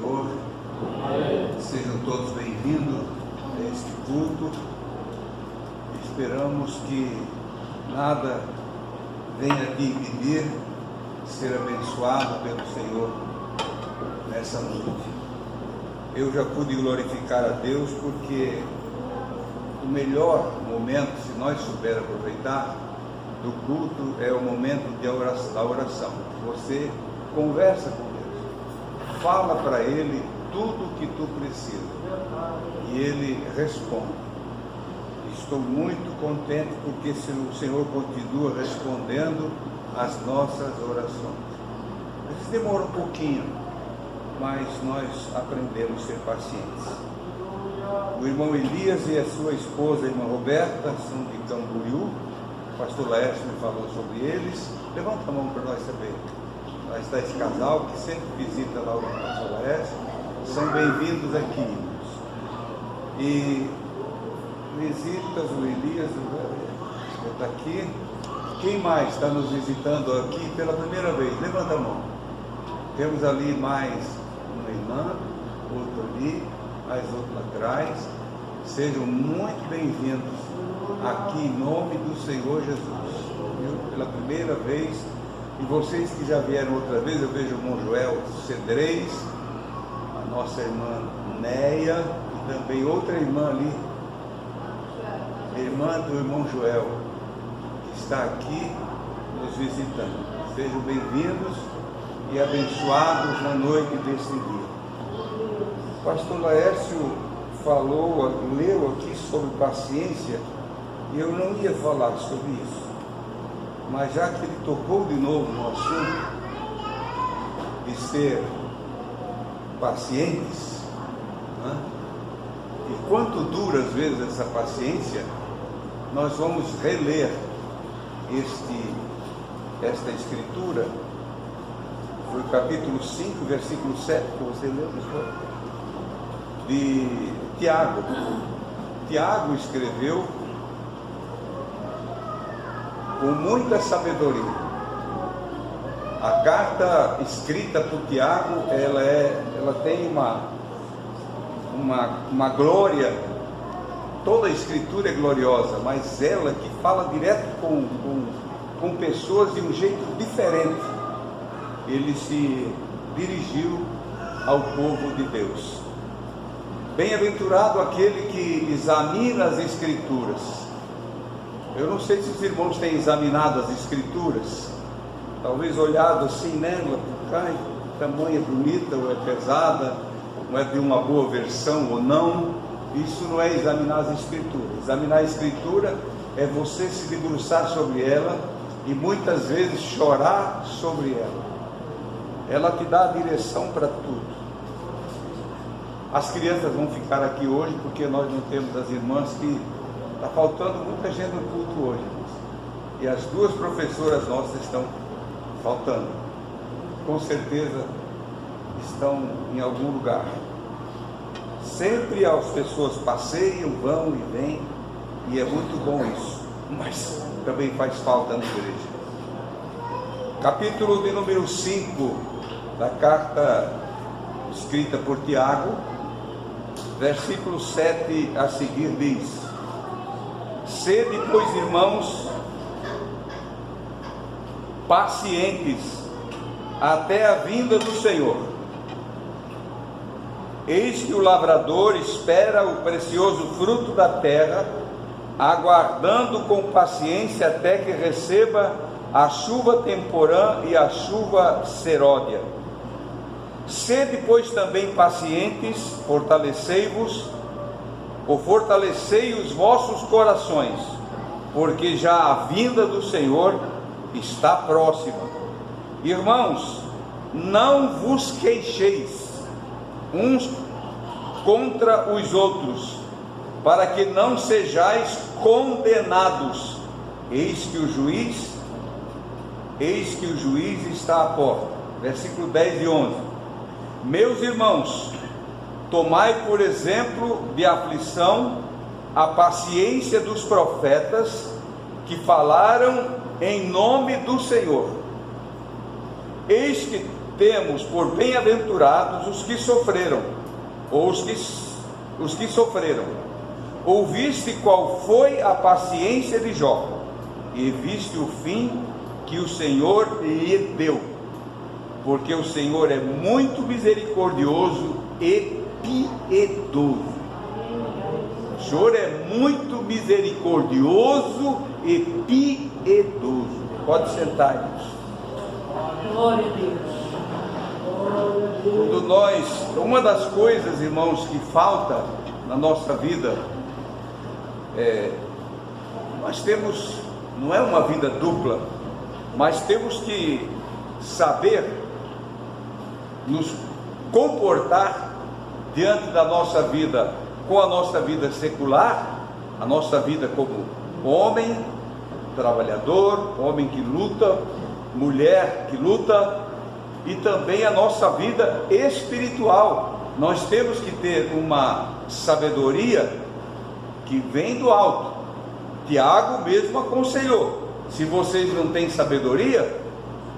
Senhor. Sejam todos bem-vindos a este culto. Esperamos que nada venha te impedir de ser abençoado pelo Senhor nessa noite. Eu já pude glorificar a Deus porque o melhor momento, se nós souber aproveitar, do culto é o momento da oração. Você conversa com Deus, fala para Ele tudo o que tu precisa e Ele responde. Estou muito contente porque o Senhor continua respondendo às nossas orações. Às vezes demora um pouquinho, mas nós aprendemos a ser pacientes. O irmão Elias e a sua esposa, a irmã Roberta, são de Camboriú. O pastor Laércio me falou sobre eles. Levanta a mão para nós saber. Lá está esse casal que sempre visita lá o pastor Laércio. São bem-vindos aqui, irmãos. E visitas, o Elias está aqui. Quem mais está nos visitando aqui pela primeira vez? Levanta a mão. Temos ali mais uma irmã, outro ali, mais outro lá atrás. Sejam muito bem-vindos aqui em nome do Senhor Jesus. Viu? Pela primeira vez. E vocês que já vieram outra vez, eu vejo o irmão Joel Cedrez, a nossa irmã Neia e também outra irmã ali, irmã do irmão Joel, que está aqui nos visitando. Sejam bem-vindos e abençoados na noite deste dia. O pastor Laércio leu aqui sobre paciência, e eu não ia falar sobre isso, mas já que ele tocou de novo no assunto de ser pacientes, né? E quanto dura às vezes essa paciência, nós vamos reler esta escritura. Foi o capítulo 5, versículo 7 que você leu, de Tiago. Tiago escreveu com muita sabedoria. A carta escrita por Tiago, ela tem uma glória. Toda a escritura é gloriosa, mas ela que fala direto com pessoas de um jeito diferente. Ele se dirigiu ao povo de Deus. Bem-aventurado aquele que examina as escrituras. Eu não sei se os irmãos têm examinado as escrituras, talvez olhado assim nela, tamanho é bonita ou é pesada, ou é de uma boa versão ou não. Isso não é examinar as escrituras. Examinar a escritura é você se debruçar sobre ela e muitas vezes chorar sobre ela. Ela te dá a direção para tudo. As crianças vão ficar aqui hoje porque nós não temos as irmãs, que está faltando muita gente no culto hoje. E as duas professoras nossas estão faltando. Com certeza estão em algum lugar. Sempre as pessoas passeiam, vão e vêm, e é muito bom isso, mas também faz falta na igreja. Capítulo de número 5 da carta escrita por Tiago, versículo 7 a seguir diz: sede, pois, irmãos, pacientes até a vinda do Senhor. Eis que o lavrador espera o precioso fruto da terra, aguardando com paciência até que receba a chuva temporã e a chuva seródia. Sede, pois, também pacientes, fortalecei-vos, ou fortalecei os vossos corações, porque já a vinda do Senhor está próxima. Irmãos, não vos queixeis uns contra os outros, para que não sejais condenados. Eis que o juiz está à porta. Versículo 10 e 11. Meus irmãos, tomai por exemplo de aflição a paciência dos profetas que falaram em nome do Senhor. Eis que temos por bem-aventurados os que sofreram, ou os que sofreram. Ouviste qual foi a paciência de Jó, e viste o fim que o Senhor lhe deu, porque o Senhor é muito misericordioso e piedoso. O Senhor é muito misericordioso e piedoso. Pode sentar, irmãos. Glória a Deus. Uma das coisas, irmãos, que falta na nossa vida, nós temos, não é uma vida dupla, mas temos que saber nos comportar diante da nossa vida, com a nossa vida secular, a nossa vida como homem, trabalhador, homem que luta, mulher que luta, e também a nossa vida espiritual. Nós temos que ter uma sabedoria que vem do alto. Tiago mesmo aconselhou: se vocês não têm sabedoria,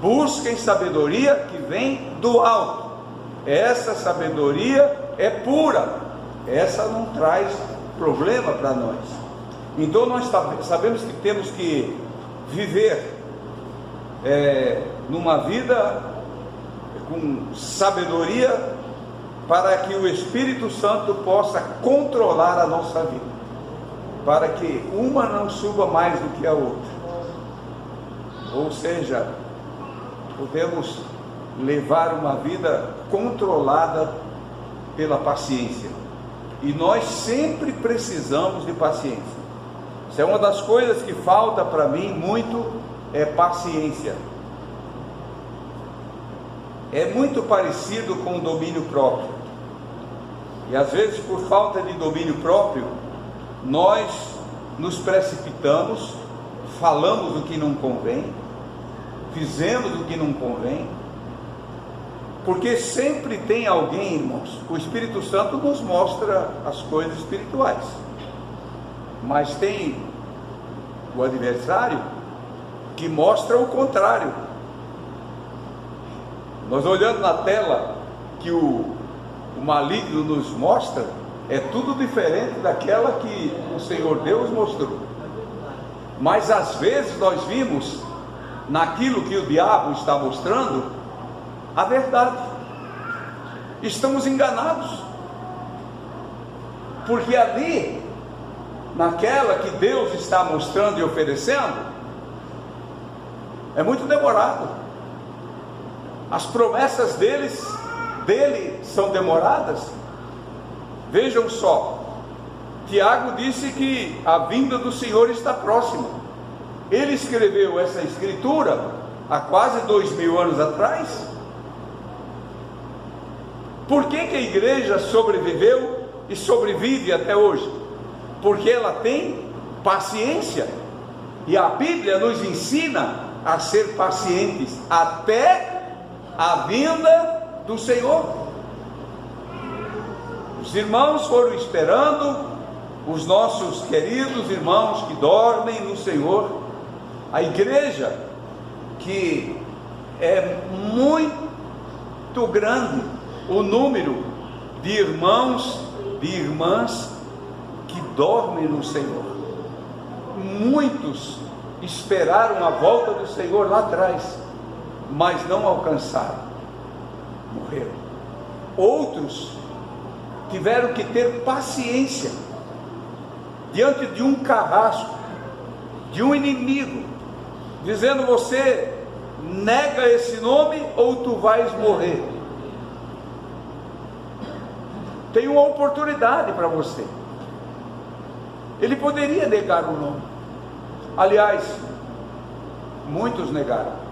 busquem sabedoria que vem do alto. Essa sabedoria é pura, essa não traz problema para nós. Então nós sabemos que temos que viver numa vida com sabedoria, para que o Espírito Santo possa controlar a nossa vida, para que uma não suba mais do que a outra. Ou seja, podemos levar uma vida controlada pela paciência, e nós sempre precisamos de paciência. Isso é uma das coisas que falta para mim muito, é paciência. É muito parecido com o domínio próprio, e às vezes, por falta de domínio próprio, nós nos precipitamos, falamos o que não convém, fizemos o que não convém, porque sempre tem alguém, irmãos. O Espírito Santo nos mostra as coisas espirituais, mas tem o adversário que mostra o contrário. Nós olhando na tela que o maligno nos mostra, é tudo diferente daquela que o Senhor Deus mostrou. Mas às vezes nós vimos naquilo que o diabo está mostrando a verdade. Estamos enganados, porque ali, naquela que Deus está mostrando e oferecendo, é muito demorado. As promessas dele são demoradas. Vejam só, Tiago disse que a vinda do Senhor está próxima. Ele escreveu essa escritura há quase 2000 anos atrás. Por que a igreja sobreviveu e sobrevive até hoje? Porque ela tem paciência, e a Bíblia nos ensina a ser pacientes até a vinda do Senhor. Os irmãos foram esperando, os nossos queridos irmãos que dormem no Senhor. A igreja, que é muito grande o número de irmãos, de irmãs que dormem no Senhor. Muitos esperaram a volta do Senhor lá atrás, mas não alcançaram, morreram. Outros tiveram que ter paciência diante de um carrasco, de um inimigo, dizendo: você nega esse nome ou tu vais morrer. Tem uma oportunidade para você. Ele poderia negar o nome. Aliás, muitos negaram.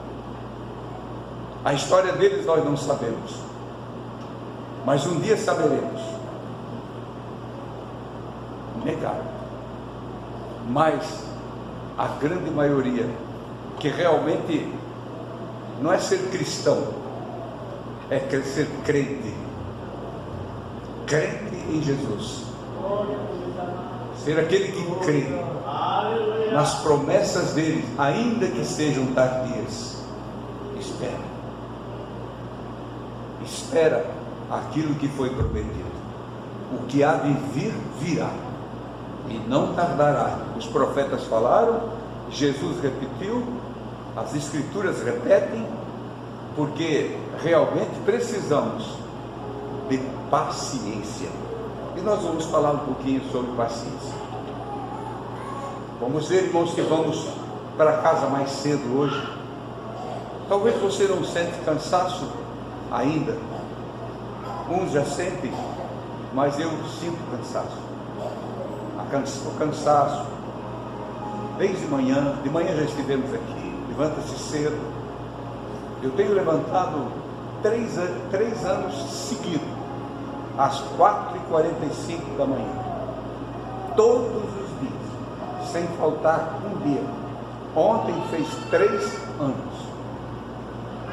A história deles nós não sabemos, mas um dia saberemos. Negaram. Mas a grande maioria, que realmente não é ser cristão, é ser crente, crente em Jesus, ser aquele que crê nas promessas dele, ainda que sejam tardias. Espera. espera aquilo que foi prometido. O que há de vir, virá, e não tardará. Os profetas falaram, Jesus repetiu, as Escrituras repetem, porque realmente precisamos de paciência. E nós vamos falar um pouquinho sobre paciência. Vamos ver, irmãos, que vamos para casa mais cedo hoje. Talvez você não sente cansaço ainda. Uns já sentem, mas eu sinto cansaço. O cansaço. Desde manhã, de manhã já estivemos aqui. Levanta-se cedo. Eu tenho levantado 3 anos seguidos, às 4h45 da manhã. Todos os dias, sem faltar um dia. Ontem fez 3 anos.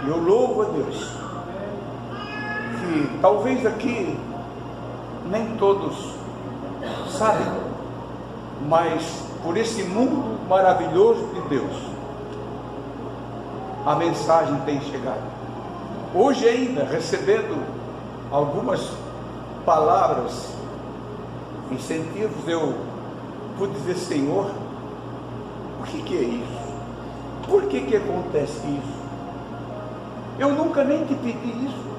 E eu louvo a Deus, que talvez aqui nem todos sabem, mas por esse mundo maravilhoso de Deus, a mensagem tem chegado. Hoje ainda, recebendo algumas palavras, incentivos, eu pude dizer: Senhor, o que é isso? Por que acontece isso? Eu nunca nem te pedi isso.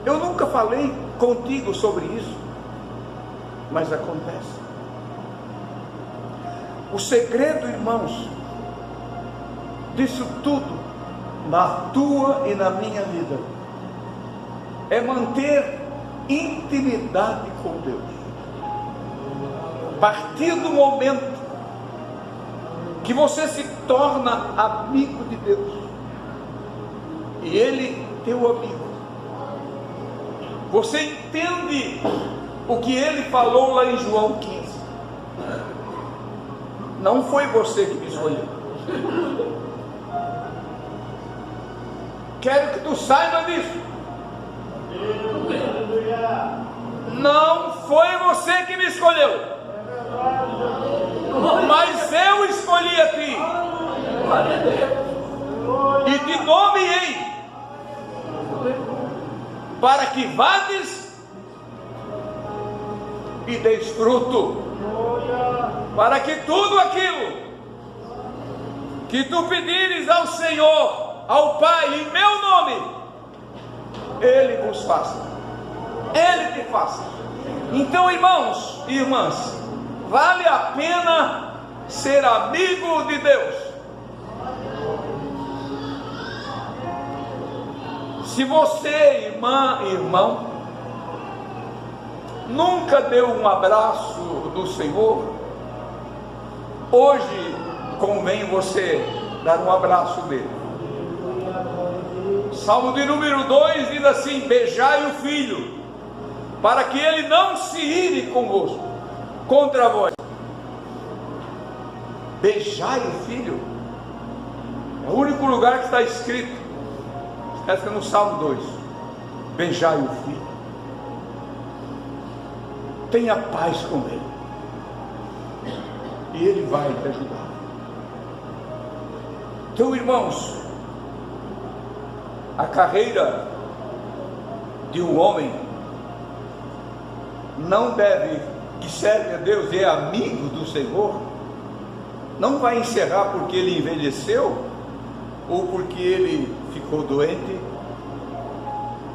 Eu nunca falei contigo sobre isso. Mas acontece. O segredo, irmãos, disso tudo, na tua e na minha vida, é manter intimidade com Deus. A partir do momento que você se torna amigo de Deus, e Ele teu amigo, você entende o que Ele falou lá em João 15. Não foi você que me escolheu. Quero que tu saiba disso. Não foi você que me escolheu, mas eu escolhi a ti e te nomeei para que vades e deis fruto, para que tudo aquilo que tu pedires ao Senhor, ao Pai, em meu nome, Ele vos faça, Ele te faça. Então, irmãos e irmãs, vale a pena ser amigo de Deus. Se você, irmã e irmão, nunca deu um abraço do Senhor, hoje convém você dar um abraço dele. Salmo de número 2 diz assim: beijai o filho, para que ele não se ire convosco, contra vós. Beijai o filho, é o único lugar que está escrito. Essa é no Salmo 2. Beijai o filho, tenha paz com ele, e ele vai te ajudar. Então, irmãos, a carreira de um homem não deve, que serve a Deus e é amigo do Senhor, não vai encerrar porque ele envelheceu, ou porque ele ficou doente,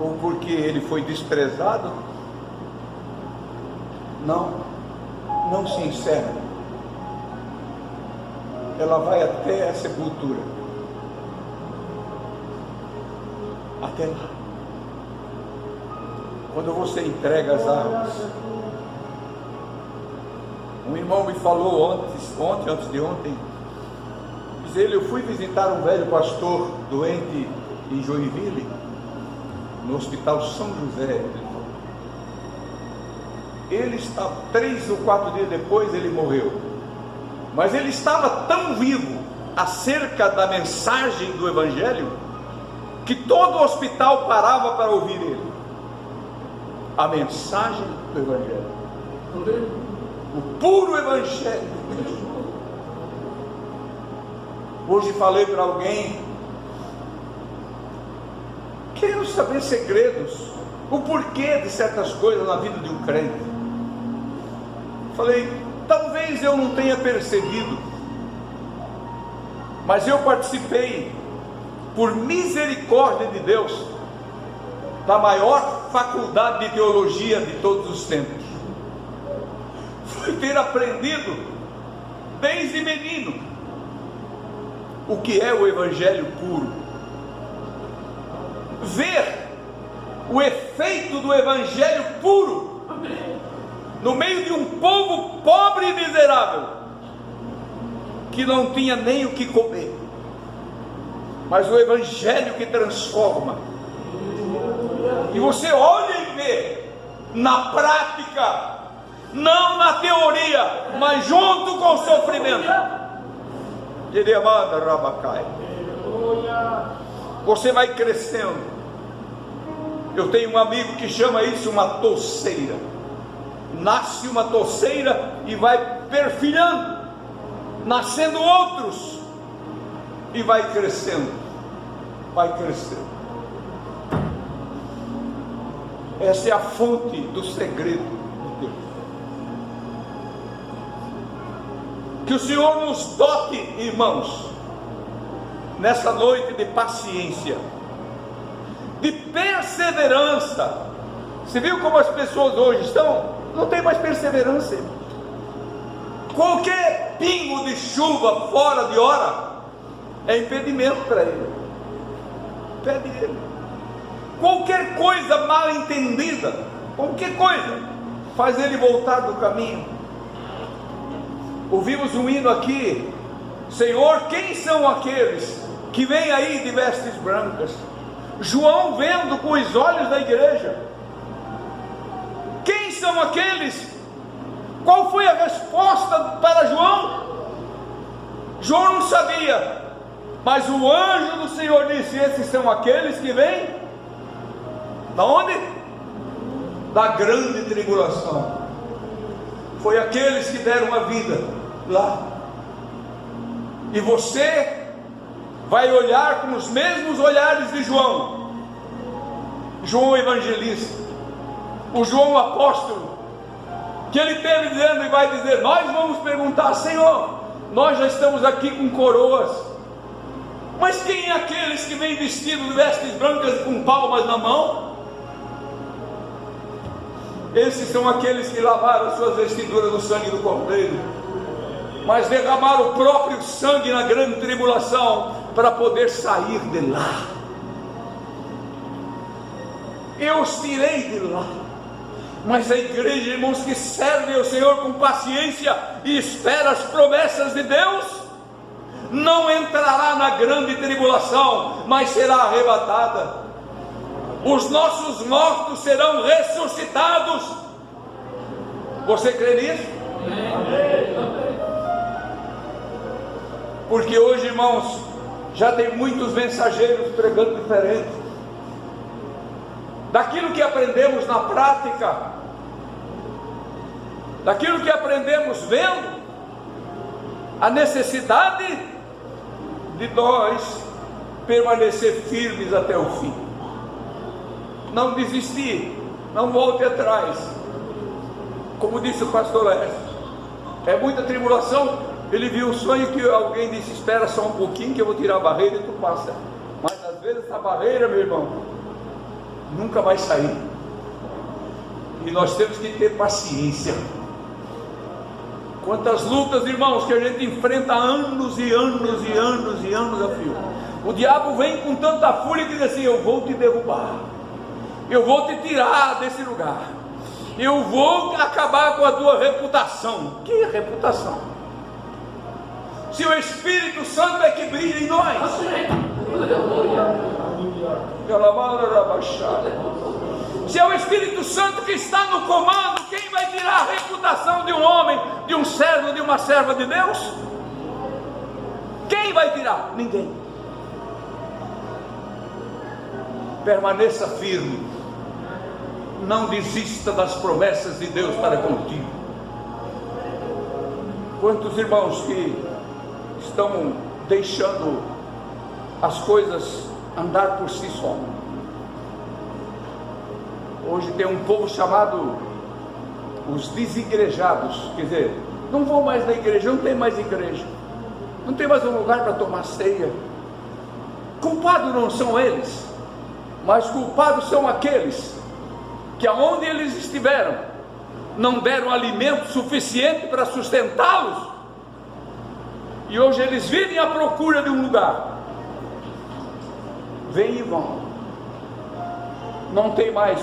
ou porque ele foi desprezado. Não se encerra. Ela vai até a sepultura, até lá. Quando você entrega as armas. Um irmão me falou antes de ontem, diz ele: eu fui visitar um velho pastor doente em Joinville, no Hospital São José. Ele estava 3 ou 4 dias depois, ele morreu, mas ele estava tão vivo acerca da mensagem do Evangelho, que todo o hospital parava para ouvir ele, a mensagem do Evangelho, o puro Evangelho. Hoje falei para alguém querendo saber segredos, o porquê de certas coisas na vida de um crente. Falei, talvez eu não tenha percebido, mas eu participei, por misericórdia de Deus, da maior faculdade de teologia de todos os tempos. Foi ter aprendido desde menino o que é o evangelho puro, ver o efeito do evangelho puro no meio de um povo pobre e miserável, que não tinha nem o que comer, mas o evangelho que transforma. E você olha e vê na prática, não na teoria, mas junto com o sofrimento. Ele manda Rabacai. Você vai crescendo. Eu tenho um amigo que chama isso uma touceira. Nasce uma touceira e vai perfilhando, nascendo outros, e vai crescendo, vai crescendo. Essa é a fonte do segredo de Deus. Que o Senhor nos dote, irmãos, nessa noite, de paciência, de perseverança. Você viu como as pessoas hoje estão? Não tem mais perseverança. Qualquer pingo de chuva fora de hora é impedimento para ele. Impede ele. Qualquer coisa mal entendida, qualquer coisa, faz ele voltar do caminho. Ouvimos um hino aqui: Senhor, quem são aqueles que vêm aí de vestes brancas? João vendo com os olhos da igreja. Quem são aqueles? Qual foi a resposta para João? João não sabia, mas o anjo do Senhor disse: esses são aqueles que vêm da onde? Da grande tribulação. Foi aqueles que deram a vida lá. E você vai olhar com os mesmos olhares de João, João evangelista, o João apóstolo, que ele teve dizendo, e vai dizer: nós vamos perguntar, Senhor, nós já estamos aqui com coroas, mas quem é aqueles que vêm vestidos de vestes brancas com palmas na mão? Esses são aqueles que lavaram as suas vestiduras no sangue do Cordeiro, mas derramaram o próprio sangue na grande tribulação para poder sair de lá. Eu os tirei de lá. Mas a igreja, irmãos, que serve ao Senhor com paciência e espera as promessas de Deus, não entrará na grande tribulação, mas será arrebatada. Os nossos mortos serão ressuscitados. Você crê nisso? Porque hoje, irmãos, já tem muitos mensageiros pregando diferente daquilo que aprendemos na prática, daquilo que aprendemos vendo, a necessidade de nós permanecer firmes até o fim, não desistir, não volte atrás. Como disse o pastor Lécio, é muita tribulação. Ele viu um sonho que alguém disse: espera só um pouquinho que eu vou tirar a barreira e tu passa. Mas às vezes essa barreira, meu irmão, nunca vai sair, e nós temos que ter paciência. Quantas lutas, irmãos, que a gente enfrenta há anos e anos e anos e anos a fio. O diabo vem com tanta fúria que diz assim: eu vou te derrubar, eu vou te tirar desse lugar, eu vou acabar com a tua reputação. Que reputação? Se o Espírito Santo é que brilha em nós. Se é o Espírito Santo que está no comando, quem vai tirar a reputação de um homem, de um servo, de uma serva de Deus? Quem vai tirar? Ninguém. Permaneça firme, não desista das promessas de Deus para contigo. Quantos irmãos que estão deixando as coisas andar por si só, Hoje tem um povo chamado os desigrejados, quer dizer, não vão mais na igreja, não tem mais igreja, não tem mais um lugar para tomar ceia. Culpados não são eles, mas culpados são aqueles que aonde eles estiveram não deram alimento suficiente para sustentá-los, e hoje eles vivem à procura de um lugar, vêm e vão, não tem mais.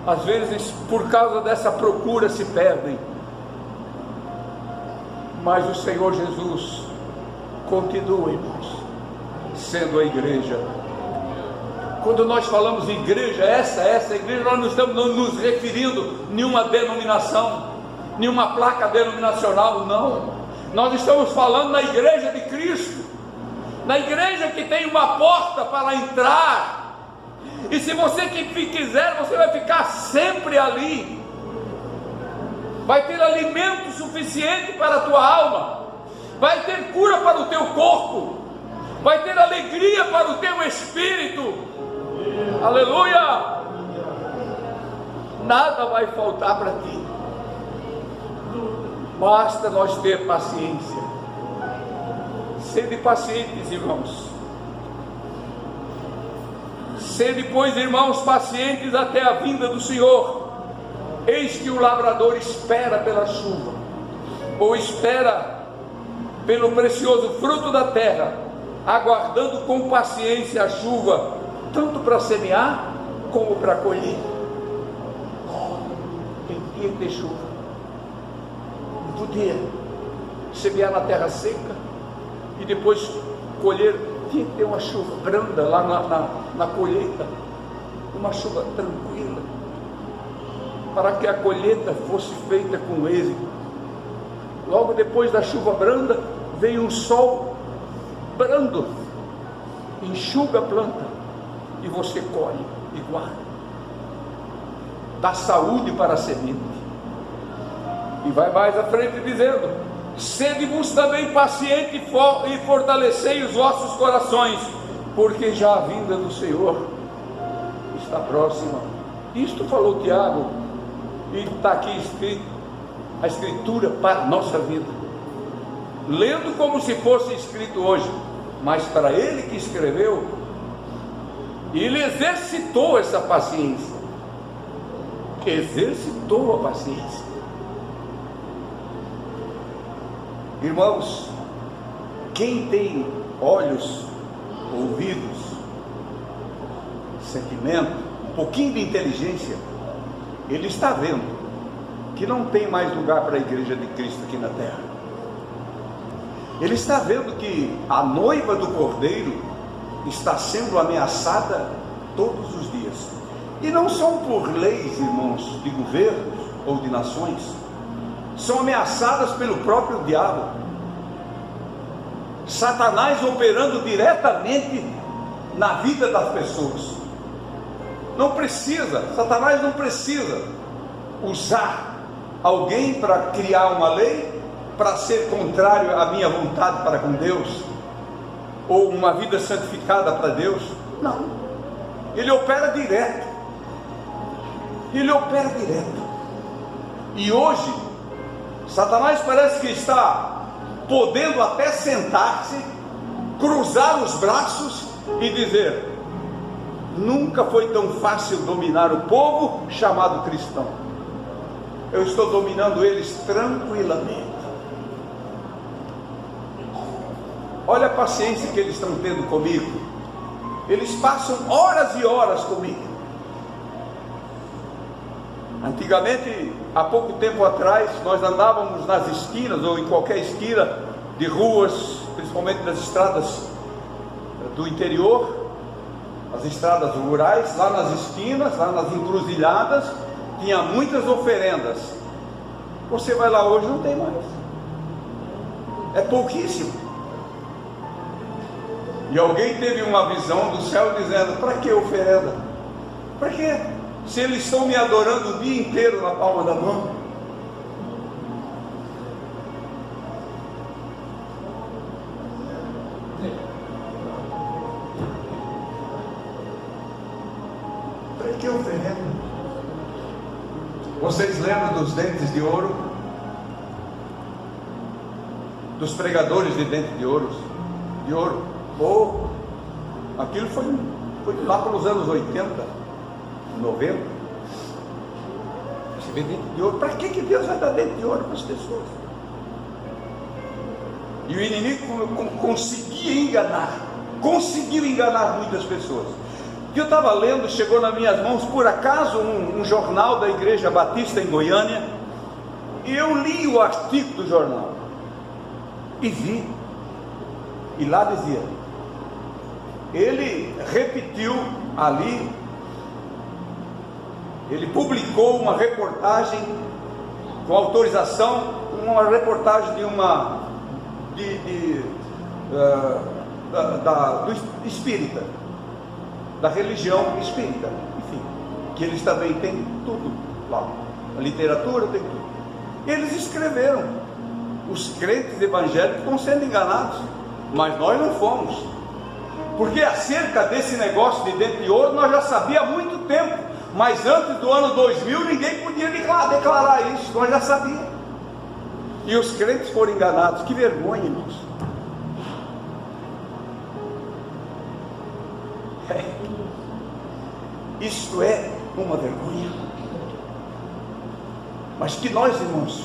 Às vezes por causa dessa procura se perdem, mas o Senhor Jesus continua, irmãos, sendo a igreja. Quando nós falamos igreja, essa igreja, nós não estamos nos referindo a nenhuma denominação, nenhuma placa denominacional, não. Nós estamos falando na igreja de Cristo, na igreja que tem uma porta para entrar, e se você quiser, você vai ficar sempre ali, vai ter alimento suficiente para a tua alma, vai ter cura para o teu corpo, vai ter alegria para o teu espírito, aleluia, nada vai faltar para ti, basta nós ter paciência. Sede pacientes, irmãos, sede, pois, irmãos, pacientes até a vinda do Senhor. Eis que o lavrador espera pela chuva, ou espera pelo precioso fruto da terra, aguardando com paciência a chuva, tanto para semear como para colher. Tem que ter chuva. Não podia semear na terra seca e depois colher. Tinha que ter uma chuva branda lá na colheita, uma chuva tranquila, para que a colheita fosse feita com êxito. Logo depois da chuva branda, veio um sol brando, enxuga a planta, e você colhe e guarda, dá saúde para a semente. E vai mais à frente dizendo: sede-vos também paciente e fortalecei os vossos corações, porque já a vinda do Senhor está próxima. Isto falou Tiago, e está aqui escrito, a escritura para a nossa vida, lendo como se fosse escrito hoje, mas para ele que escreveu, ele exercitou essa paciência, exercitou a paciência. Irmãos, quem tem olhos, ouvidos, sentimento, um pouquinho de inteligência, ele está vendo que não tem mais lugar para a igreja de Cristo aqui na terra. Ele está vendo que a noiva do Cordeiro está sendo ameaçada todos os dias, e não são por leis, irmãos, de governos ou de nações, são ameaçadas pelo próprio diabo, Satanás operando diretamente na vida das pessoas. Satanás não precisa usar alguém para criar uma lei, para ser contrário à minha vontade para com Deus, ou uma vida santificada para Deus. Não, ele opera direto, e hoje Satanás parece que está podendo até sentar-se, cruzar os braços e dizer: nunca foi tão fácil dominar o povo chamado cristão, eu estou dominando eles tranquilamente. Olha a paciência que eles estão tendo comigo, eles passam horas e horas comigo. Antigamente, há pouco tempo atrás, nós andávamos nas esquinas, ou em qualquer esquina de ruas, principalmente nas estradas do interior, as estradas rurais, lá nas esquinas, lá nas encruzilhadas, tinha muitas oferendas. Você vai lá hoje, não tem mais, é pouquíssimo. E alguém teve uma visão do céu dizendo: para que oferenda? Para quê? Se eles estão me adorando o dia inteiro na palma da mão. Para que oferenda? Vocês lembram dos dentes de ouro? Dos pregadores de dentes de ouro? Oh, aquilo foi lá pelos anos 80, 90. Você vê dente de ouro. Para que Deus vai dar dente de ouro para as pessoas? E o inimigo conseguiu enganar muitas pessoas. O que eu estava lendo, chegou nas minhas mãos, por acaso, um jornal da Igreja Batista em Goiânia, e eu li o artigo do jornal, e vi, e lá dizia, ele repetiu ali, ele publicou uma reportagem, com autorização, uma reportagem de do espírita, da religião espírita, enfim, que eles também têm tudo lá, a literatura tem tudo. Eles escreveram, os crentes evangélicos estão sendo enganados, mas nós não fomos, porque acerca desse negócio de dente de ouro nós já sabíamos há muito tempo, mas antes do ano 2000 ninguém podia declarar isso, nós já sabíamos, e os crentes foram enganados. Que vergonha, irmãos. Isto é uma vergonha. Mas que nós, irmãos,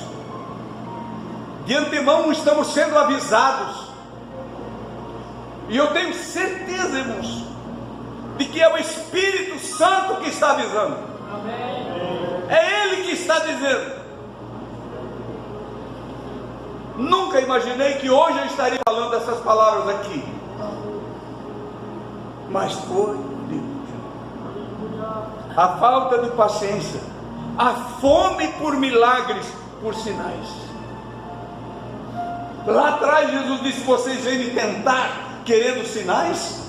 de antemão estamos sendo avisados, e eu tenho certeza, irmãos, de que é o Espírito Santo que está avisando. É Ele que está dizendo. Nunca imaginei que hoje eu estaria falando essas palavras aqui, mas foi a falta de paciência, a fome por milagres, por sinais. Lá atrás Jesus disse: vocês vêm me tentar querendo sinais?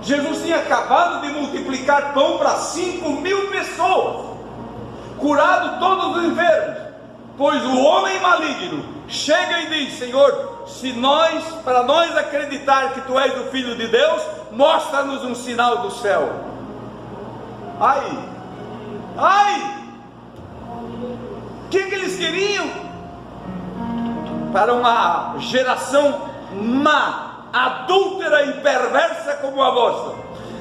Jesus tinha acabado de multiplicar pão para 5.000 pessoas, curado todos os enfermos, pois o homem maligno chega e diz: Senhor, para nós acreditar que Tu és o Filho de Deus, mostra-nos um sinal do céu. Ai, o que eles queriam? Para uma geração má, adúltera e perversa como a vossa,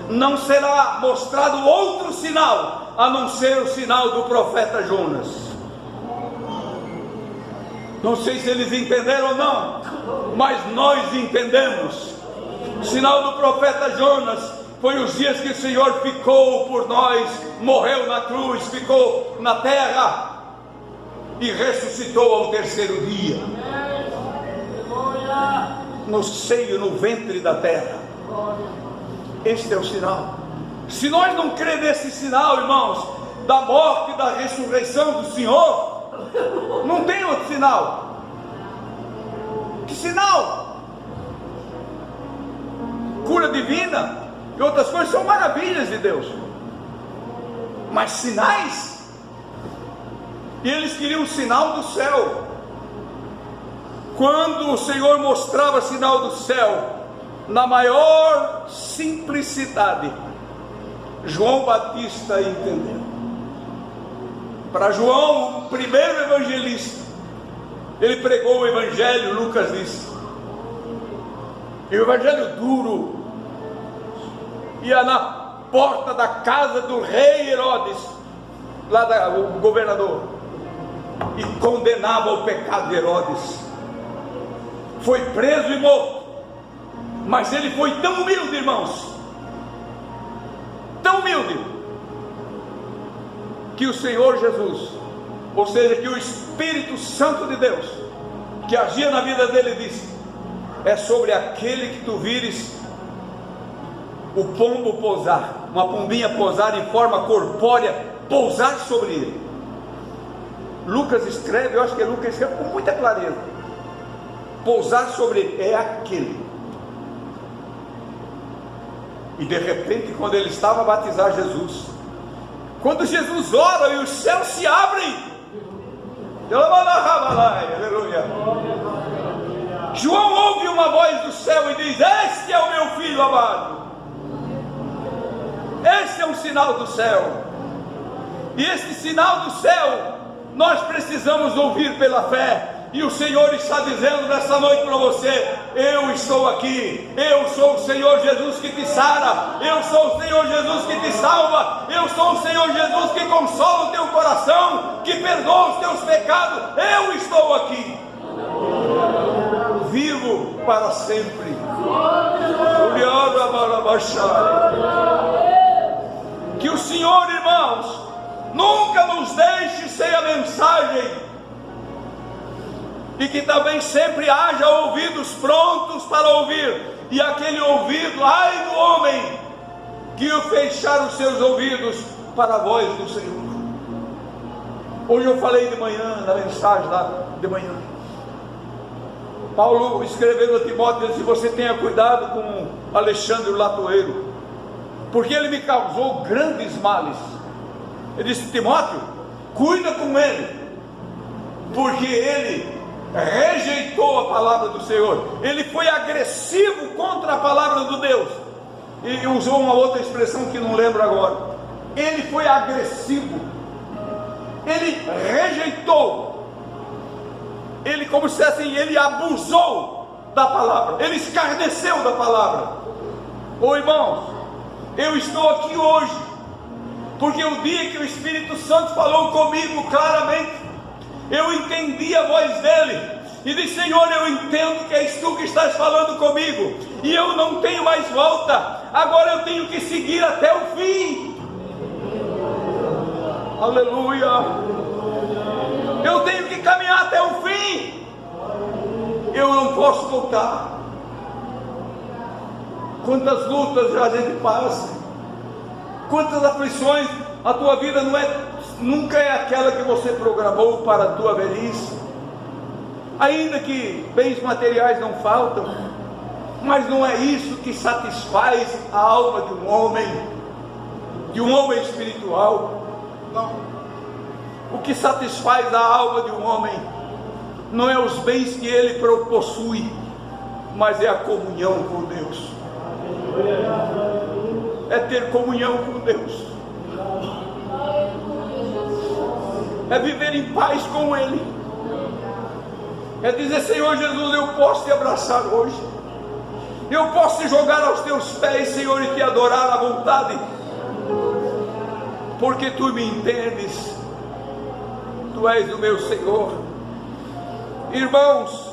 não será mostrado outro sinal, a não ser o sinal do profeta Jonas. Não sei se eles entenderam ou não, mas nós entendemos. O sinal do profeta Jonas foi os dias que o Senhor ficou por nós, morreu na cruz, ficou na terra e ressuscitou ao terceiro dia, no seio, no ventre da terra. Este é o sinal. Se nós não cremos nesse sinal, irmãos, da morte e da ressurreição do Senhor, não tem outro sinal. Que sinal? Cura divina e outras coisas são maravilhas de Deus, mas sinais? E eles queriam o sinal do céu. Quando o Senhor mostrava sinal do céu, na maior simplicidade, João Batista entendeu. Para João, o primeiro evangelista, ele pregou o evangelho, Lucas disse, e o evangelho duro, ia na porta da casa do rei Herodes, o governador, e condenava o pecado de Herodes. Foi preso e morto, mas ele foi tão humilde, irmãos, tão humilde, que o Senhor Jesus, ou seja, que o Espírito Santo de Deus, que agia na vida dele, disse: é sobre aquele que tu vires o pombo pousar, uma pombinha pousar em forma corpórea, pousar sobre ele. Lucas escreve, eu acho que Lucas escreve com muita clareza, pousar sobre ele, é aquele. E de repente, quando ele estava a batizar Jesus, quando Jesus ora e os céus se abrem, aleluia, João ouve uma voz do céu e diz: este é o meu filho amado. Este é um sinal sinal do céu. E esse sinal do céu nós precisamos ouvir pela fé. E o Senhor está dizendo nessa noite para você: eu estou aqui, eu sou o Senhor Jesus que te sara, eu sou o Senhor Jesus que te salva, eu sou o Senhor Jesus que consola o teu coração, que perdoa os teus pecados. Eu estou aqui, vivo para sempre. Que o Senhor, irmãos, nunca nos deixe sem a mensagem, e que também sempre haja ouvidos prontos para ouvir. E aquele ouvido, ai do homem que fechar os seus ouvidos para a voz do Senhor. Hoje eu falei de manhã, na mensagem lá de manhã, Paulo escrevendo a Timóteo, disse: você tenha cuidado com Alexandre o latoeiro, porque ele me causou grandes males. Ele disse: Timóteo, cuida com ele, porque ele rejeitou a palavra do Senhor, ele foi agressivo contra a palavra do Deus, e usou uma outra expressão que não lembro agora. Ele foi agressivo, ele rejeitou, ele, como se assim, ele abusou da palavra, ele escarneceu da palavra. Ô irmãos, eu estou aqui hoje porque o dia que o Espírito Santo falou comigo claramente, eu entendi a voz dele e disse: Senhor, eu entendo que és tu que estás falando comigo, e eu não tenho mais volta, agora eu tenho que seguir até o fim. Aleluia! Eu tenho que caminhar até o fim, eu não posso voltar. Quantas lutas a gente passa, quantas aflições. A tua vida nunca é aquela que você programou para a tua velhice, ainda que bens materiais não faltam, mas não é isso que satisfaz a alma de um homem espiritual. Não. O que satisfaz a alma de um homem não é os bens que ele possui, mas é a comunhão com Deus, é ter comunhão com Deus, é viver em paz com Ele, é dizer: Senhor Jesus, eu posso te abraçar hoje, eu posso te jogar aos teus pés, Senhor, e te adorar à vontade, porque tu me entendes, tu és o meu Senhor. Irmãos,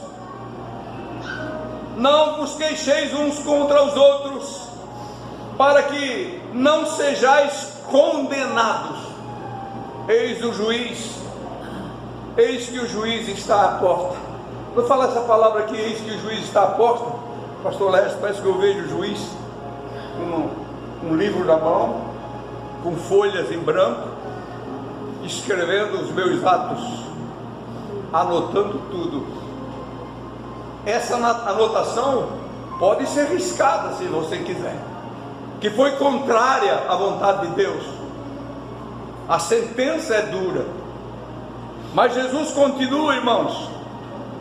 não vos queixeis uns contra os outros, para que não sejais condenados. Eis o juiz, eis que o juiz está à porta. Vou falar essa palavra aqui: eis que o juiz está à porta. Pastor Leste, parece que eu vejo o juiz com um livro na mão, com folhas em branco, escrevendo os meus atos, anotando tudo. Essa anotação pode ser riscada se você quiser, que foi contrária à vontade de Deus. A sentença é dura, mas Jesus continua, irmãos,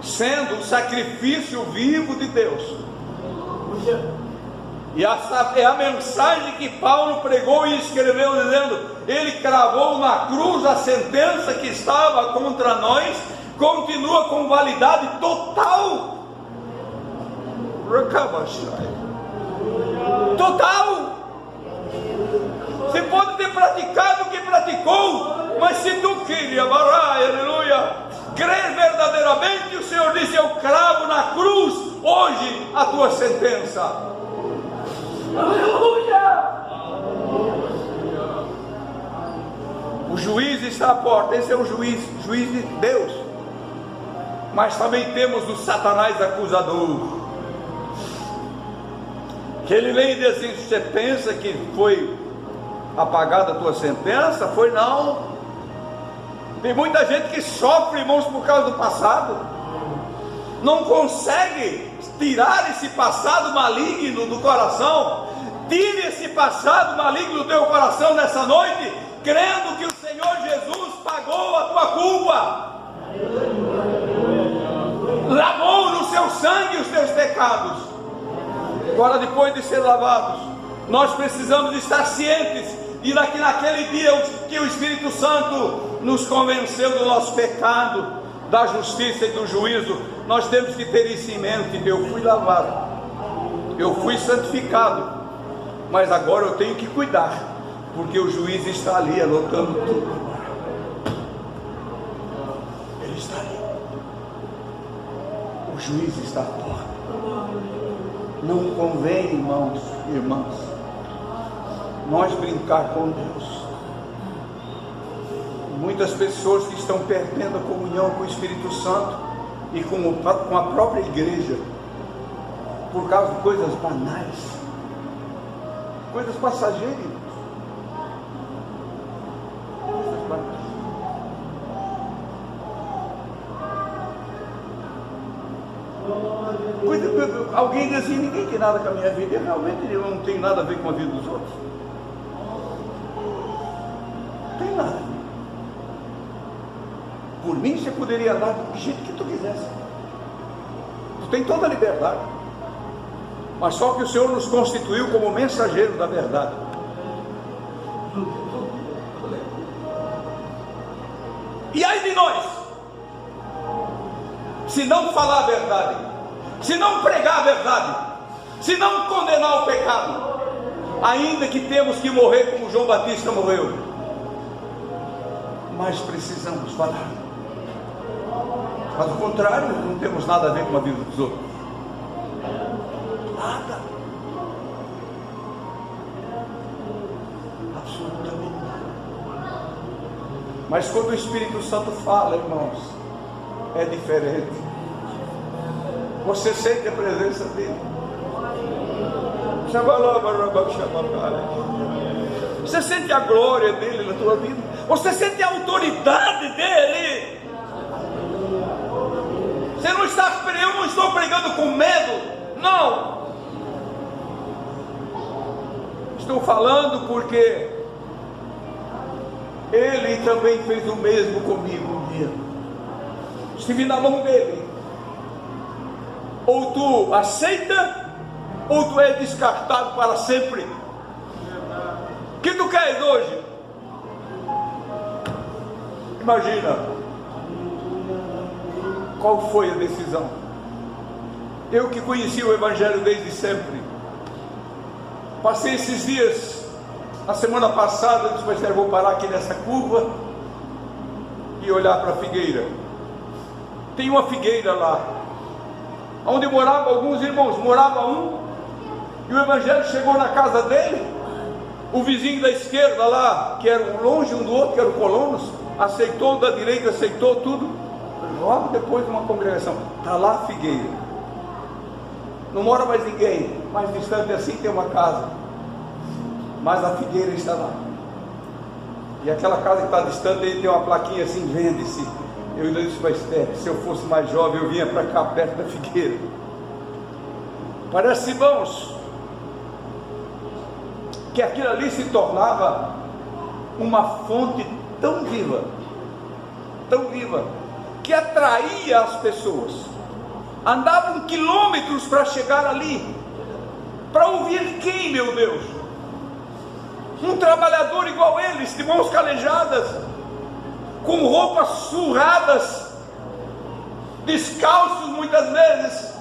sendo o sacrifício vivo de Deus. E essa é a mensagem que Paulo pregou e escreveu, dizendo: ele cravou na cruz a sentença que estava contra nós, continua com validade total. Total. Você pode ter praticado o que praticou, mas se tu queria, aleluia, crer verdadeiramente, o Senhor disse: eu cravo na cruz hoje a tua sentença. Aleluia. O juiz está à porta. Esse é o juiz de Deus. Mas também temos o Satanás acusador, que ele vem e diz assim: você pensa que foi apagada a tua sentença? Foi não. Tem muita gente que sofre, irmãos, por causa do passado, não consegue tirar esse passado maligno do coração. Tire esse passado maligno do teu coração nessa noite, crendo que o Senhor Jesus pagou a tua culpa, lavou no seu sangue os teus pecados. Agora, depois de ser lavados, nós precisamos estar cientes e naquele dia que o Espírito Santo nos convenceu do nosso pecado, da justiça e do juízo, nós temos que ter isso em mente: eu fui lavado, eu fui santificado, mas agora eu tenho que cuidar, porque o juiz está ali anotando tudo. Ele está ali, o juiz está à porta. Não convém, irmãos e irmãs, nós brincar com Deus. Muitas pessoas que estão perdendo a comunhão com o Espírito Santo e com a própria igreja, por causa de coisas banais, coisas passageiras, coisas banais. Alguém diz assim: ninguém tem nada com a minha vida. E realmente eu não tenho nada a ver com a vida dos outros. Não tem nada. Por mim você poderia andar do jeito que tu quisesse. Tu tem toda a liberdade. Mas só que o Senhor nos constituiu como mensageiro da verdade. E ai de nós, se não falar a verdade, se não pregar a verdade, se não condenar o pecado, ainda que temos que morrer como João Batista morreu, mas precisamos falar. Mas ao contrário, não temos nada a ver com a vida dos outros. Nada. Absolutamente nada. Mas quando o Espírito Santo fala, irmãos, é diferente. Você sente a presença dele. Você sente a glória dele na tua vida. Você sente a autoridade dele. Você não está, eu não estou pregando com medo, não. Estou falando porque ele também fez o mesmo comigo um dia. Estive na mão dele. Ou tu aceita, ou tu é descartado para sempre. O que tu queres hoje? Imagina. Qual foi a decisão? Eu que conheci o Evangelho desde sempre, passei esses dias, na semana passada, depois eu vou parar aqui nessa curva e olhar para a figueira. Tem uma figueira lá, onde morava alguns irmãos, morava um, e o Evangelho chegou na casa dele. O vizinho da esquerda lá, que era longe um do outro, que eram colonos, aceitou, da direita aceitou tudo. Logo depois de uma congregação, está lá a figueira, não mora mais ninguém, mais distante assim tem uma casa, mas a figueira está lá. E aquela casa que está distante, ele tem uma plaquinha assim: vende-se. Eu ainda disse para Esther, se eu fosse mais jovem eu vinha para cá perto da figueira. Parece, irmãos, que aquilo ali se tornava uma fonte tão viva, que atraía as pessoas. Andavam quilômetros para chegar ali, para ouvir quem, meu Deus? Um trabalhador igual eles, de mãos calejadas, com roupas surradas, descalços muitas vezes.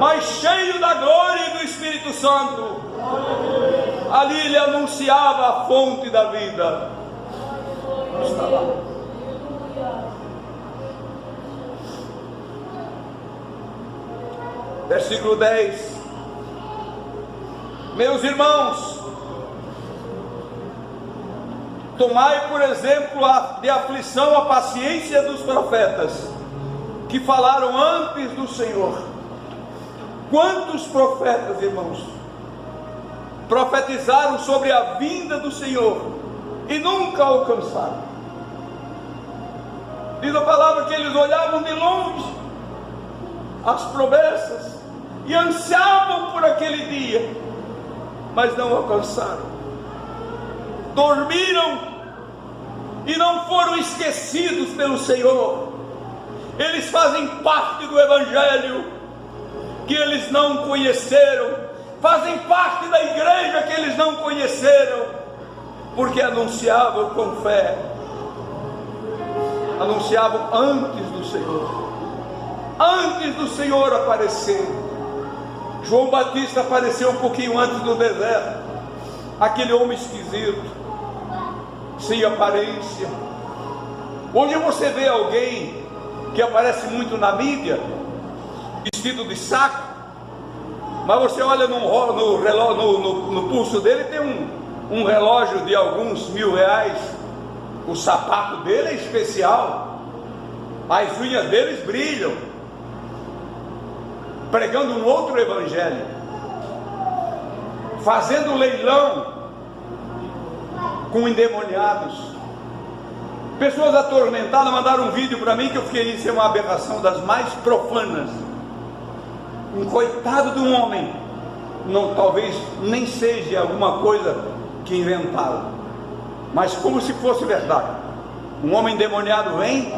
Mas cheio da glória e do Espírito Santo. Ali ele anunciava a fonte da vida. Está lá. Versículo 10. Meus irmãos, tomai por exemplo de aflição a paciência dos profetas, que falaram antes do Senhor. Quantos profetas, irmãos, profetizaram sobre a vinda do Senhor e nunca alcançaram? Diz a palavra que eles olhavam de longe as promessas e ansiavam por aquele dia, mas não alcançaram. Dormiram e não foram esquecidos pelo Senhor. Eles fazem parte do Evangelho, que eles não conheceram, fazem parte da igreja que eles não conheceram, porque anunciavam com fé, anunciavam antes do Senhor aparecer. João Batista apareceu um pouquinho antes no deserto, aquele homem esquisito, sem aparência. Hoje você vê alguém que aparece muito na mídia, vestido de saco, mas você olha no pulso dele, tem um relógio de alguns R$1.000, o sapato dele é especial, as unhas deles brilham, pregando um outro evangelho, fazendo leilão com endemoniados. Pessoas atormentadas mandaram um vídeo para mim que eu fiquei, isso é uma aberração das mais profanas. Um coitado de um homem, não, talvez nem seja alguma coisa que inventaram, mas como se fosse verdade. Um homem endemoniado vem,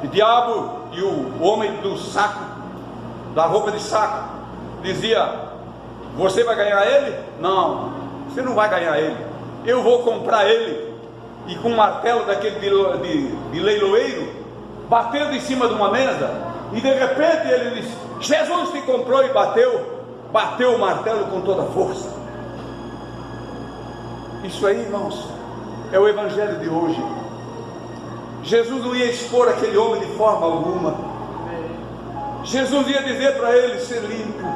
o diabo e o homem do saco, da roupa de saco, dizia: você vai ganhar ele? Não, você não vai ganhar ele, eu vou comprar ele. E com um martelo daquele de leiloeiro, batendo em cima de uma mesa, e de repente ele disse: Jesus te comprou, e bateu o martelo com toda a força. Isso aí, irmãos, é o evangelho de hoje. Jesus não ia expor aquele homem de forma alguma. Jesus ia dizer para ele: ser limpo,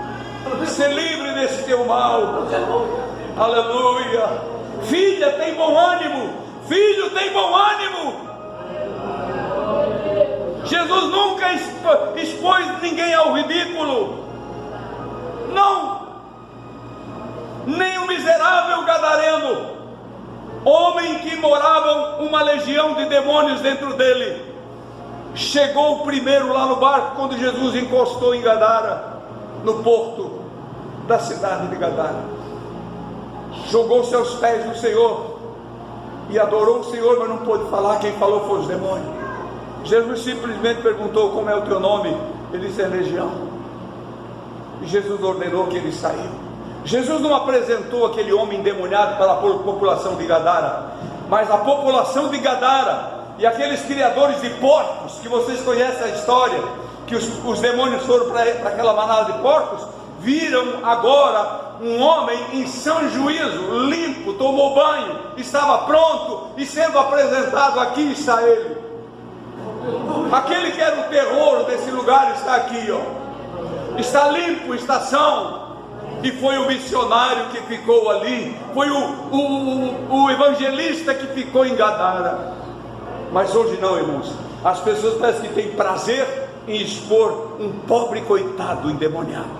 ser livre desse teu mal. Aleluia. Filha, tem bom ânimo. Filho, tem bom ânimo. Jesus nunca expôs ninguém ao ridículo, não, nem o miserável gadareno, homem que morava uma legião de demônios dentro dele, chegou primeiro lá no barco quando Jesus encostou em Gadara, no porto da cidade de Gadara, jogou-se aos pés do Senhor e adorou o Senhor, mas não pôde falar. Quem falou foi os demônios. Jesus simplesmente perguntou: como é o teu nome? Ele disse: é Legião. E Jesus ordenou que ele saiu. Jesus não apresentou aquele homem endemoniado para a população de Gadara, mas a população de Gadara e aqueles criadores de porcos, que vocês conhecem a história, que os demônios foram para aquela manada de porcos, viram agora um homem em sã juízo, limpo, tomou banho, estava pronto, e sendo apresentado: aqui está ele. Aquele que era o terror desse lugar está aqui, ó. Está limpo, está são. E foi o missionário que ficou ali, foi o evangelista que ficou em Gadara. Mas hoje não, irmãos. As pessoas parecem que têm prazer em expor um pobre coitado endemoniado,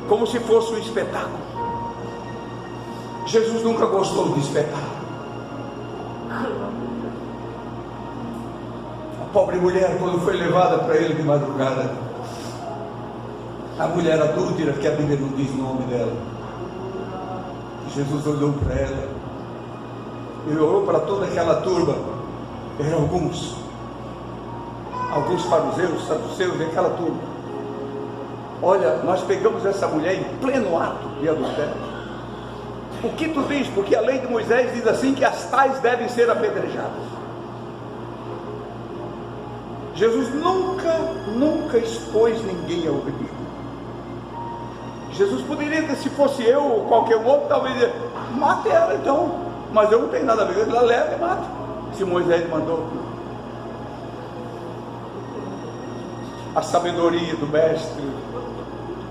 como se fosse um espetáculo. Jesus nunca gostou de espetáculo. A pobre mulher, quando foi levada para ele de madrugada, a mulher adúltera, que a Bíblia não diz o nome dela, Jesus olhou para ela, ele olhou para toda aquela turba. Eram alguns fariseus, saduceus, e aquela turma. Olha, nós pegamos essa mulher em pleno ato de adultério. O que tu diz? Porque a lei de Moisés diz assim, que as tais devem ser apedrejadas. Jesus nunca expôs ninguém ao ridículo. Jesus poderia, se fosse eu ou qualquer outro, talvez dizer: mate ela então, mas eu não tenho nada a ver, ela leva e mata, se Moisés mandou. A sabedoria do mestre,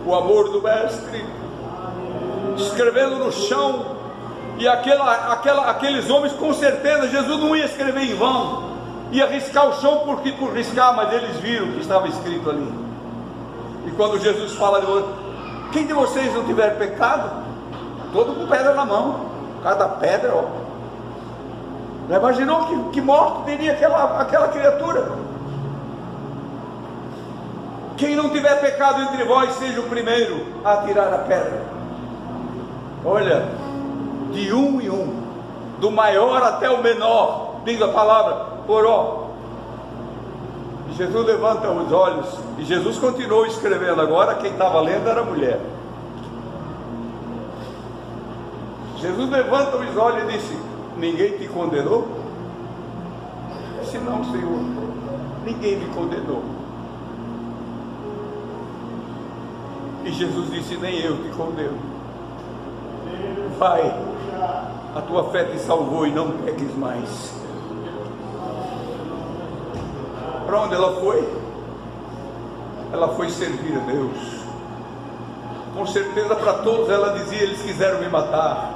o amor do mestre, escrevendo no chão. E aqueles homens, com certeza, Jesus não ia escrever em vão, ia riscar o chão por riscar, mas eles viram o que estava escrito ali. E quando Jesus fala de outro: quem de vocês não tiver pecado, todo com pedra na mão, cada pedra, ó. Já imaginou que morte teria aquela criatura? Quem não tiver pecado entre vós, seja o primeiro a atirar a pedra. Olha, de um em um, do maior até o menor, diz a palavra, poró. Jesus levanta os olhos, e Jesus continuou escrevendo. Agora quem estava lendo era a mulher. Jesus levanta os olhos e disse: ninguém te condenou? Disse: não, Senhor, ninguém me condenou. E Jesus disse: nem eu te condeno. Vai, a tua fé te salvou e não peques mais. Para onde ela foi? Ela foi servir a Deus. Com certeza para todos ela dizia: eles quiseram me matar,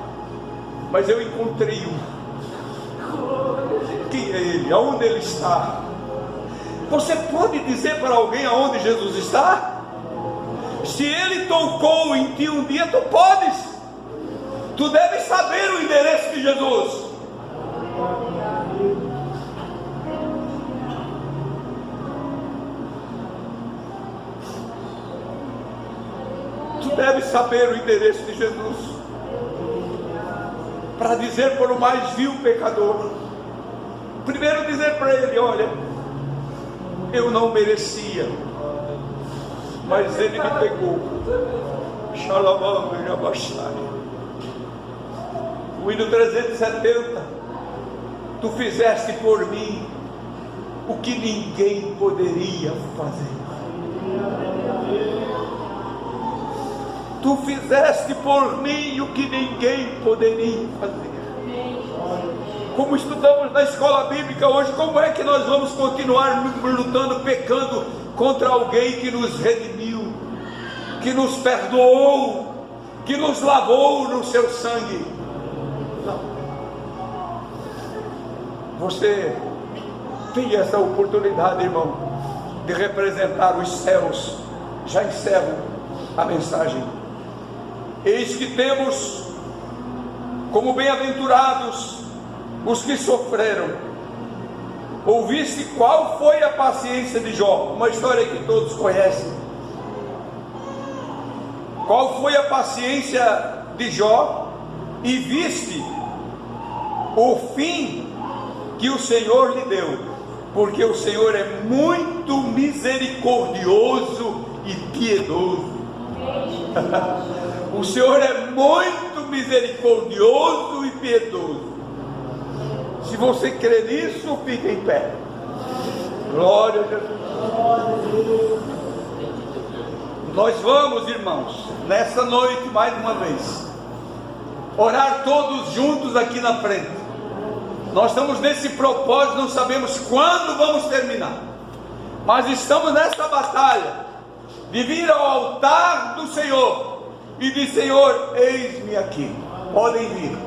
mas eu encontrei um. Quem é ele? Aonde ele está? Você pode dizer para alguém aonde Jesus está? Se ele tocou em ti um dia, tu podes. Tu deves saber o endereço de Jesus. Tu deves saber o endereço de Jesus, para dizer por o mais vil pecador. Primeiro dizer para ele: olha, eu não merecia, mas ele me pegou. O hino 370: tu fizeste por mim o que ninguém poderia fazer. Tu fizeste por mim o que ninguém poderia fazer. Como estudamos na escola bíblica hoje, como é que nós vamos continuar lutando, pecando contra alguém que nos redimiu, que nos perdoou, que nos lavou no seu sangue? Não. Você tem essa oportunidade, irmão, de representar os céus. Já encerro a mensagem. Eis que temos como bem-aventurados os que sofreram. Ouviste qual foi a paciência de Jó? Uma história que todos conhecem. Qual foi a paciência de Jó? E viste o fim que o Senhor lhe deu, porque o Senhor é muito misericordioso e piedoso. O Senhor é muito misericordioso e piedoso. Se você crê nisso, fique em pé. Glória a Jesus. Nós vamos, irmãos, nessa noite, mais uma vez, orar todos juntos aqui na frente. Nós estamos nesse propósito, não sabemos quando vamos terminar, mas estamos nessa batalha de vir ao altar do Senhor e dizer: Senhor, eis-me aqui. Podem vir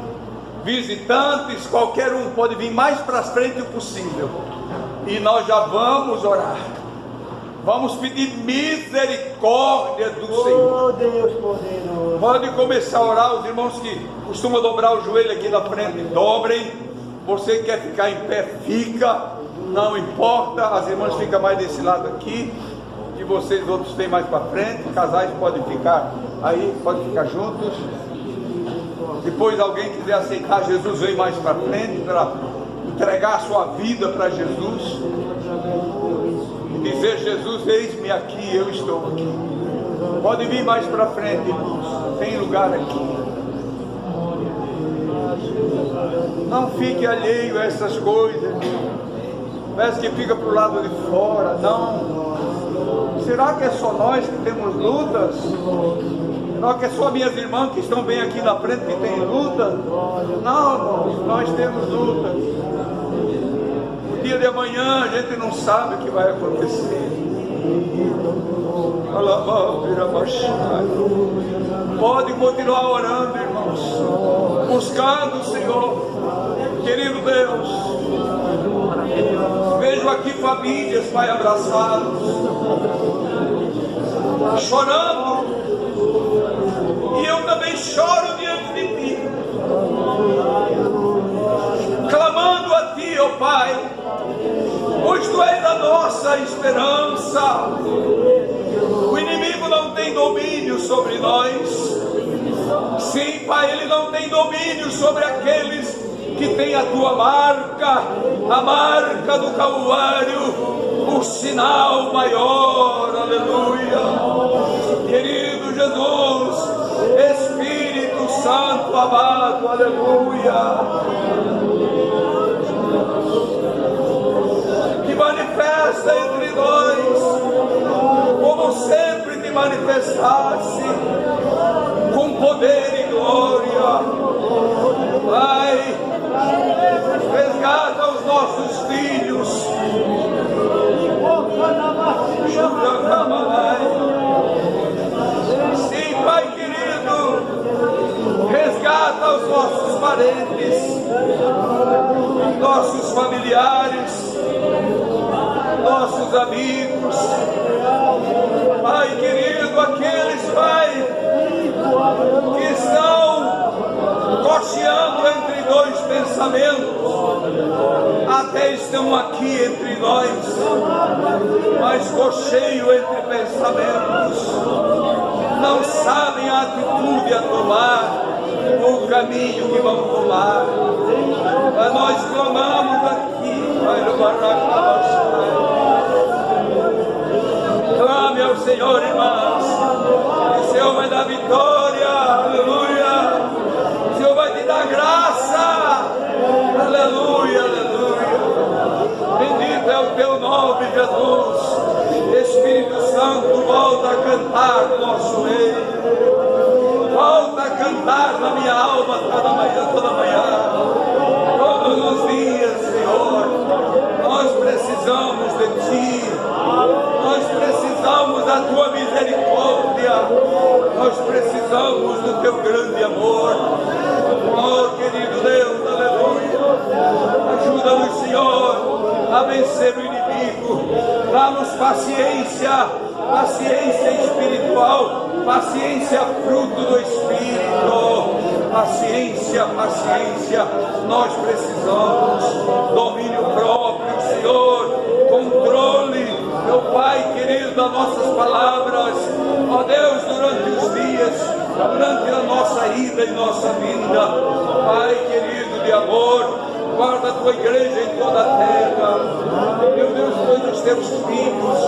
visitantes, qualquer um pode vir mais para frente o possível, e nós já vamos orar. Vamos pedir misericórdia do Senhor. Oh, Deus poderoso. Pode começar a orar. Os irmãos que costumam dobrar o joelho aqui na frente, dobrem. Você que quer ficar em pé, fica. Não importa. As irmãs ficam mais desse lado aqui, e vocês outros têm mais para frente. Casais podem ficar aí, podem ficar juntos. Depois alguém quiser aceitar Jesus, vem mais para frente para entregar a sua vida para Jesus. Dizer: Jesus, eis-me aqui, eu estou aqui. Pode vir mais para frente, irmãos. Tem lugar aqui. Não fique alheio a essas coisas. Parece que fica para o lado de fora. Não. Será que é só nós que temos lutas? Será que é só minhas irmãs que estão bem aqui na frente que têm luta? Não, irmãos, nós temos lutas. Dia de amanhã a gente não sabe o que vai acontecer. Pode continuar orando, irmãos, buscando o Senhor. Querido Deus, vejo aqui famílias, Pai, abraçados, chorando, e eu também choro diante de Ti, clamando a Ti, ó Pai, pois Tu és a nossa esperança. O inimigo não tem domínio sobre nós. Sim, Pai, ele não tem domínio sobre aqueles que têm a Tua marca, a marca do Calvário, o sinal maior, aleluia. Querido Jesus, Espírito Santo amado, aleluia, que manifesta entre nós, como sempre te manifestasse, com poder e glória. Pai, resgata os nossos filhos, sim, Pai querido, resgata os nossos parentes, nossos familiares, nossos amigos, Pai querido, aqueles, Pai, que estão cocheando entre dois pensamentos, até estão aqui entre nós, mas cocheio entre pensamentos, não sabem a atitude a tomar, o caminho que vão tomar. Mas nós clamamos aqui, Pai do clame ao Senhor, irmãos, o Senhor vai dar vitória, aleluia, o Senhor vai te dar graça, aleluia, aleluia. Bendito é o teu nome, Jesus. Espírito Santo, volta a cantar no nosso Rei, volta a cantar na minha alma toda manhã, todos os dias, Senhor. Nós precisamos de Ti, nós precisamos da Tua misericórdia, nós precisamos do Teu grande amor. Oh, querido Deus, aleluia, ajuda-nos, Senhor, a vencer o inimigo, dá-nos paciência, paciência espiritual, paciência fruto do Espírito, paciência, paciência, nós precisamos, domínio próprio, Senhor, controle, meu Pai querido, das nossas palavras, ó Deus, durante os dias, durante a nossa ida e nossa vinda, Pai querido de amor, guarda a Tua igreja em toda a terra, meu Deus, todos os Teus filhos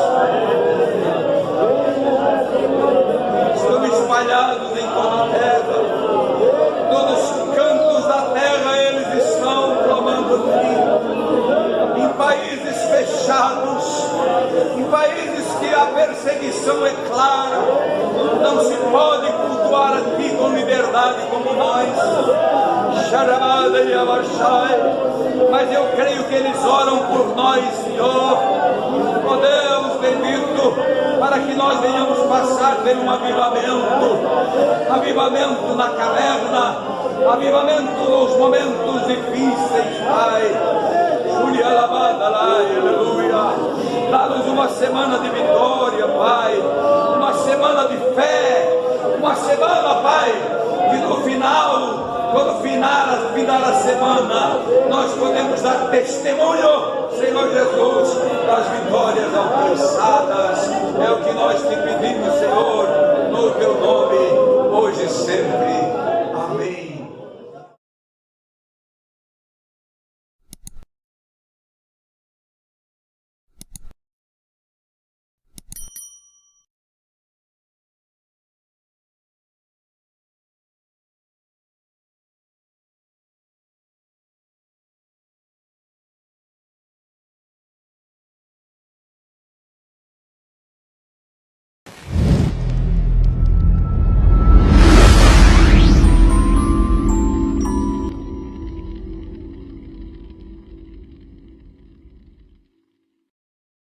estão espalhados em toda a terra, todos os cantos da terra eles estão clamando a Ti, em países fechados, em países que a perseguição é clara, não se pode cultuar a Ti com liberdade como nós, mas eu creio que eles oram por nós, Senhor, ó Deus bendito, para que nós venhamos passar por um avivamento, avivamento na caverna, avivamento nos momentos difíceis, Pai. Aleluia. Dá-nos uma semana de vitória, Pai, uma semana de fé, uma semana, Pai, que no final, quando final a semana, nós podemos dar testemunho, Senhor Jesus, das vitórias alcançadas. É o que nós te pedimos, Senhor, no Teu nome, hoje e sempre.